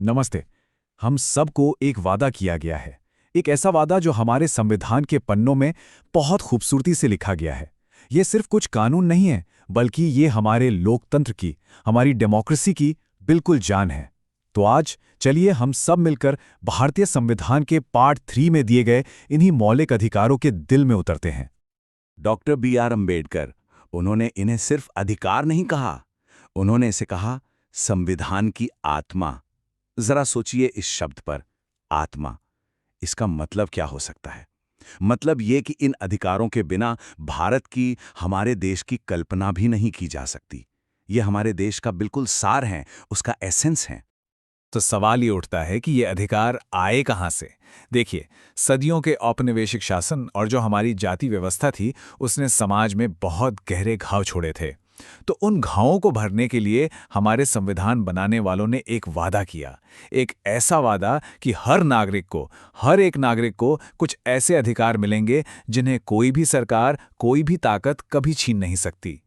नमस्ते। हम सबको एक वादा किया गया है। एक ऐसा वादा जो हमारे संविधान के पन्नों में बहुत खूबसूरती से लिखा गया है। ये सिर्फ कुछ कानून नहीं है, बल्कि ये हमारे लोकतंत्र की, हमारी डेमोक्रेसी की बिल्कुल जान है। तो आज चलिए हम सब मिलकर भारतीय संविधान के पार्ट 3 में दिए गए इन्हीं मौलिक अधिकारों के दिल में उतरते हैं। Doctor B R. अंबेडकर, उन्होंने इन्हें सिर्फ अधिकार नहीं कहा, उन्होंने इसे कहा संविधान की आत्मा। जरा सोचिए इस शब्द पर, आत्मा। इसका मतलब क्या हो सकता है? मतलब ये कि इन अधिकारों के बिना भारत की, हमारे देश की कल्पना भी नहीं की जा सकती। ये हमारे देश का बिल्कुल सार हैं, उसका एसेंस हैं। तो सवाल ये उठता है कि ये अधिकार आए कहाँ से? देखिए, सदियों के औपनिवेशिक शासन और जो हमारी जाति व्यवस्था थी, उसने समाज में बहुत गहरे घाव छोड़े थे। तो उन घावों को भरने के लिए हमारे संविधान बनाने वालों ने एक वादा किया। एक ऐसा वादा कि हर एक नागरिक को कुछ ऐसे अधिकार मिलेंगे जिन्हें कोई भी सरकार, कोई भी ताकत कभी छीन नहीं सकती।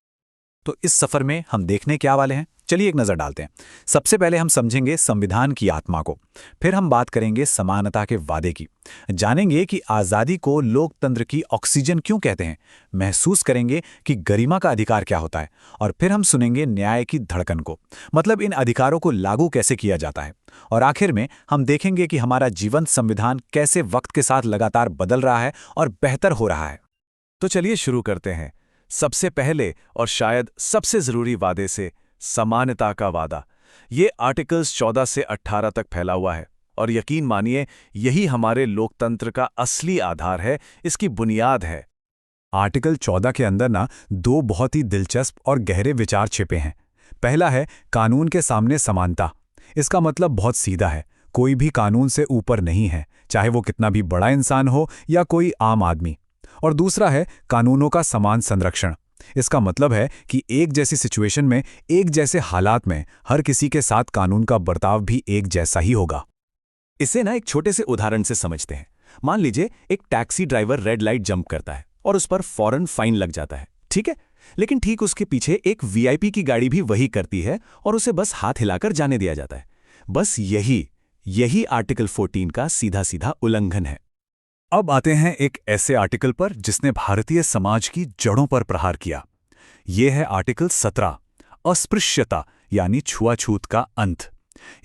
तो इस सफर में हम देखने क्या वाले हैं, चलिए एक नजर डालते हैं। सबसे पहले हम समझेंगे संविधान की आत्मा को, फिर हम बात करेंगे समानता के वादे की, जानेंगे कि आजादी को लोकतंत्र की ऑक्सीजन क्यों कहते हैं, महसूस करेंगे कि गरिमा का अधिकार क्या होता है, और फिर हम सुनेंगे न्याय की धड़कन को, मतलब इन अधिकारों को लागू कैसे किया जाता है। और आखिर में हम देखेंगे कि हमारा जीवंत संविधान कैसे वक्त के साथ लगातार बदल रहा है और बेहतर हो रहा है। तो चलिए शुरू करते हैं सबसे पहले और शायद सबसे जरूरी वादे से, समानता का वादा। ये आर्टिकल्स 14 से 18 तक फैला हुआ है और यकीन मानिए यही हमारे लोकतंत्र का असली आधार है, इसकी बुनियाद है। आर्टिकल 14 के अंदर दो बहुत ही दिलचस्प और गहरे विचार छिपे हैं। पहला है कानून के सामने समानता। इसका मतलब बहुत सीधा है, कोई भी कानून से ऊपर नहीं है, चाहे वो कितना भी बड़ा इंसान हो या कोई आम आदमी। और दूसरा है कानूनों का समान संरक्षण। इसका मतलब है कि एक जैसी सिचुएशन में, एक जैसे हालात में हर किसी के साथ कानून का बर्ताव भी एक जैसा ही होगा। इसे एक छोटे से उदाहरण से समझते हैं। मान लीजिए एक taxi driver red light jump करता है और उस पर फौरन फाइन लग जाता है, ठीक है। लेकिन ठीक उसके पीछे एक वीआईपी की गाड़ी भी वही करती है और उसे बस हाथ हिलाकर जाने दिया जाता है। बस यही आर्टिकल 14 का सीधा सीधा उल्लंघन है। अब आते हैं एक ऐसे आर्टिकल पर जिसने भारतीय समाज की जड़ों पर प्रहार किया। यह है आर्टिकल 17, अस्पृश्यता यानी छुआछूत का अंत।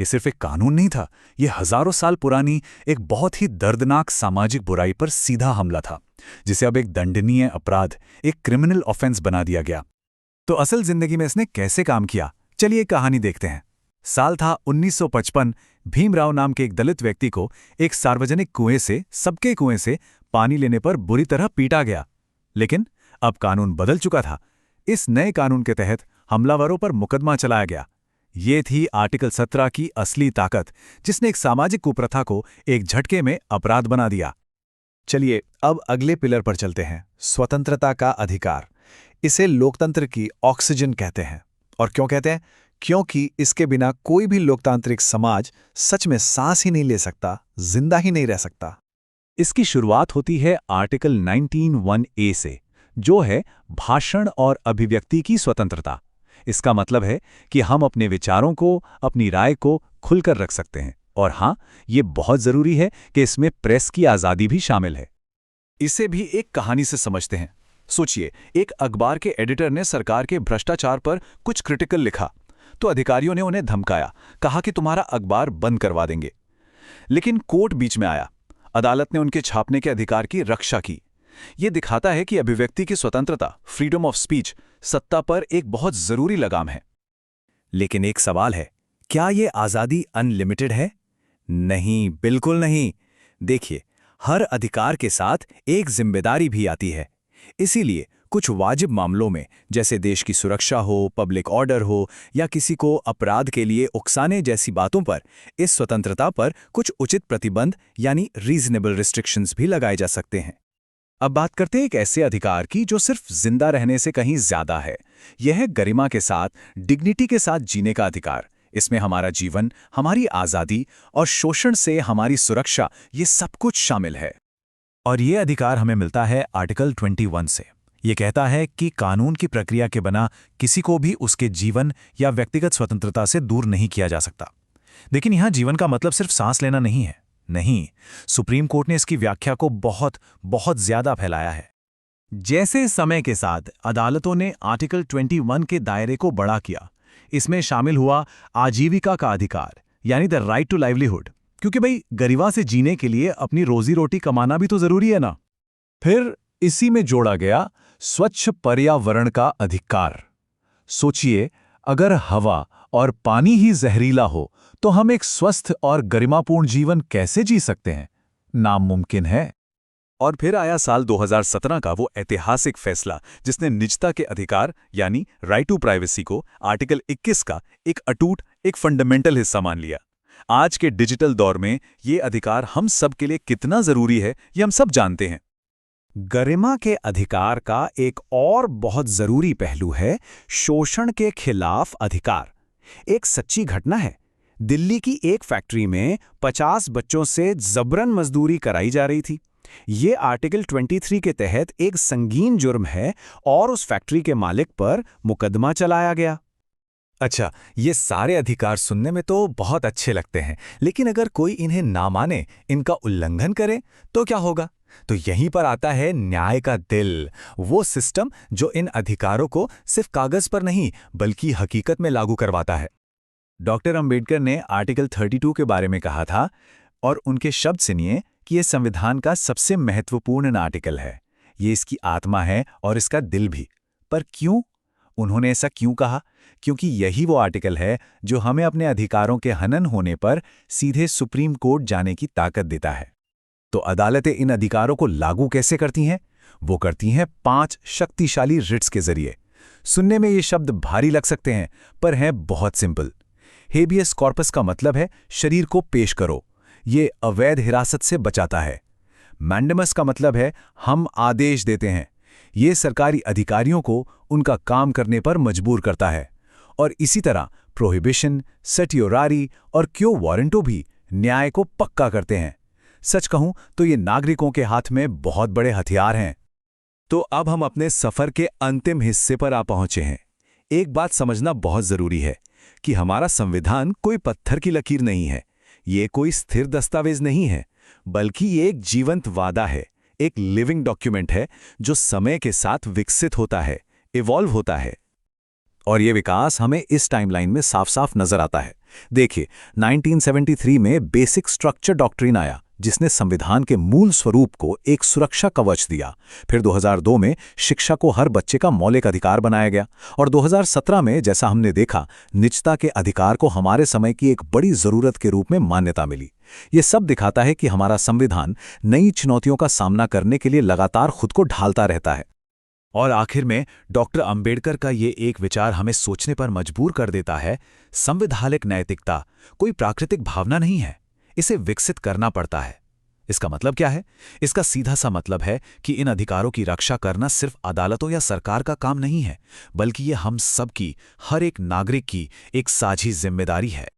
ये सिर्फ एक कानून नहीं था, यह हजारों साल पुरानी एक बहुत ही दर्दनाक सामाजिक बुराई पर सीधा हमला था, जिसे अब एक दंडनीय अपराध, एक क्रिमिनल ऑफेंस बना दिया गया। तो असल जिंदगी में इसने कैसे काम किया, चलिए एक कहानी देखते हैं। साल था 1955। भीमराव नाम के एक दलित व्यक्ति को एक सार्वजनिक सबके कुएं से पानी लेने पर बुरी तरह पीटा गया। लेकिन अब कानून बदल चुका था। इस नए कानून के तहत हमलावरों पर मुकदमा चलाया गया। ये थी आर्टिकल 17 की असली ताकत, जिसने एक सामाजिक कुप्रथा को एक झटके में अपराध बना दिया। चलिए अब अगले पिलर पर चलते हैं, स्वतंत्रता का अधिकार। इसे लोकतंत्र की ऑक्सीजन कहते हैं। और क्यों कहते हैं? क्योंकि इसके बिना कोई भी लोकतांत्रिक समाज सच में सांस ही नहीं ले सकता, जिंदा ही नहीं रह सकता। इसकी शुरुआत होती है आर्टिकल 19(1)(a) से, जो है भाषण और अभिव्यक्ति की स्वतंत्रता। इसका मतलब है कि हम अपने विचारों को, अपनी राय को खुलकर रख सकते हैं। और हां, ये बहुत जरूरी है कि इसमें प्रेस की आजादी भी शामिल है। इसे भी एक कहानी से समझते हैं। सोचिए, एक अखबार के एडिटर ने सरकार के भ्रष्टाचार पर कुछ क्रिटिकल लिखा, तो अधिकारियों ने उन्हें धमकाया, कहा कि तुम्हारा अखबार बंद करवा देंगे। लेकिन कोर्ट बीच में आया, अदालत ने उनके छापने के अधिकार की रक्षा की। यह दिखाता है कि अभिव्यक्ति की स्वतंत्रता, फ्रीडम ऑफ स्पीच, सत्ता पर एक बहुत जरूरी लगाम है। लेकिन एक सवाल है, क्या यह आजादी अनलिमिटेड है? नहीं, बिल्कुल नहीं। देखिए, हर अधिकार के साथ एक जिम्मेदारी भी आती है। इसीलिए कुछ वाजिब मामलों में, जैसे देश की सुरक्षा हो, पब्लिक ऑर्डर हो या किसी को अपराध के लिए उकसाने जैसी बातों पर, इस स्वतंत्रता पर कुछ उचित प्रतिबंध यानी रीजनेबल रिस्ट्रिक्शंस भी लगाए जा सकते हैं। अब बात करते हैं एक ऐसे अधिकार की जो सिर्फ जिंदा रहने से कहीं ज्यादा है। यह है गरिमा के साथ, डिग्निटी के साथ जीने का अधिकार। इसमें हमारा जीवन, हमारी आजादी और शोषण से हमारी सुरक्षा, ये सब कुछ शामिल है। और ये अधिकार हमें मिलता है आर्टिकल 21 से। ये कहता है कि कानून की प्रक्रिया के बिना किसी को भी उसके जीवन या व्यक्तिगत स्वतंत्रता से दूर नहीं किया जा सकता। लेकिन यहां जीवन का मतलब सिर्फ सांस लेना नहीं है। नहीं, सुप्रीम कोर्ट ने इसकी व्याख्या को बहुत बहुत ज्यादा फैलाया है। जैसे समय के साथ अदालतों ने आर्टिकल 21 के दायरे को बड़ा किया, इसमें शामिल हुआ आजीविका का अधिकार, यानी द राइट टू लाइवलीहुड, क्योंकि भाई गरिमा से जीने के लिए अपनी रोजी रोटी कमाना भी तो जरूरी है ना। फिर इसी में जोड़ा गया स्वच्छ पर्यावरण का अधिकार। सोचिए, अगर हवा और पानी ही जहरीला हो तो हम एक स्वस्थ और गरिमापूर्ण जीवन कैसे जी सकते हैं? नामुमकिन है। और फिर आया साल 2017 का वो ऐतिहासिक फैसला, जिसने निजता के अधिकार यानी राइट टू प्राइवेसी को आर्टिकल 21 का एक अटूट, एक फंडामेंटल हिस्सा मान लिया। आज के डिजिटल दौर में ये अधिकार हम सब के लिए कितना जरूरी है, ये हम सब जानते हैं। गरिमा के अधिकार का एक और बहुत जरूरी पहलू है शोषण के खिलाफ अधिकार। एक सच्ची घटना है, दिल्ली की एक फैक्ट्री में 50 बच्चों से जबरन मजदूरी कराई जा रही थी। ये आर्टिकल 23 के तहत एक संगीन जुर्म है और उस फैक्ट्री के मालिक पर मुकदमा चलाया गया। अच्छा, ये सारे अधिकार सुनने में तो बहुत अच्छे लगते हैं, लेकिन अगर कोई इन्हें ना माने, इनका उल्लंघन करे, तो क्या होगा? तो यहीं पर आता है न्याय का दिल, वो सिस्टम जो इन अधिकारों को सिर्फ कागज पर नहीं बल्कि हकीकत में लागू करवाता है। डॉक्टर अंबेडकर ने आर्टिकल 32 के बारे में कहा था, और उनके शब्द सुनिए कि यह संविधान का सबसे महत्वपूर्ण आर्टिकल है। ये इसकी आत्मा है और इसका दिल भी। पर क्यों? उन्होंने ऐसा क्यों कहा? क्योंकि यही वो आर्टिकल है जो हमें अपने अधिकारों के हनन होने पर सीधे सुप्रीम कोर्ट जाने की ताकत देता है। तो अदालतें इन अधिकारों को लागू कैसे करती हैं? वो करती हैं 5 शक्तिशाली रिट्स के जरिए। सुनने में ये शब्द भारी लग सकते हैं, पर हैं बहुत सिंपल। हेबियस कॉर्पस का मतलब है शरीर को पेश करो। ये अवैध हिरासत से बचाता है। मैंडेमस का मतलब है हम आदेश देते हैं। ये सरकारी अधिकारियों को उनका काम करने पर मजबूर करता है। और इसी तरह प्रोहिबिशन, सर्टियोरारी और क्यो वारंटो भी न्याय को पक्का करते हैं। सच कहूं तो ये नागरिकों के हाथ में बहुत बड़े हथियार हैं। तो अब हम अपने सफर के अंतिम हिस्से पर आ पहुंचे हैं। एक बात समझना बहुत जरूरी है कि हमारा संविधान कोई पत्थर की लकीर नहीं है। ये कोई स्थिर दस्तावेज नहीं है, बल्कि ये एक जीवंत वादा है, एक लिविंग डॉक्यूमेंट है जो समय के साथ विकसित होता है, इवॉल्व होता है। और ये विकास हमें इस टाइमलाइन में साफ साफ नजर आता है। देखिए, 1973 में बेसिक स्ट्रक्चर डॉक्ट्रिन आया, जिसने संविधान के मूल स्वरूप को एक सुरक्षा कवच दिया। फिर 2002 में शिक्षा को हर बच्चे का मौलिक अधिकार बनाया गया, और 2017 में, जैसा हमने देखा, निजता के अधिकार को हमारे समय की एक बड़ी जरूरत के रूप में मान्यता मिली। ये सब दिखाता है कि हमारा संविधान नई चुनौतियों का सामना करने के लिए लगातार खुद को ढालता रहता है। और आखिर में डॉक्टर अंबेडकर का ये एक विचार हमें सोचने पर मजबूर कर देता है, संवैधानिक नैतिकता कोई प्राकृतिक भावना नहीं है, इसे विकसित करना पड़ता है। इसका मतलब क्या है? इसका सीधा सा मतलब है कि इन अधिकारों की रक्षा करना सिर्फ अदालतों या सरकार का काम नहीं है, बल्कि ये हम सब की, हर एक नागरिक की एक साझी जिम्मेदारी है।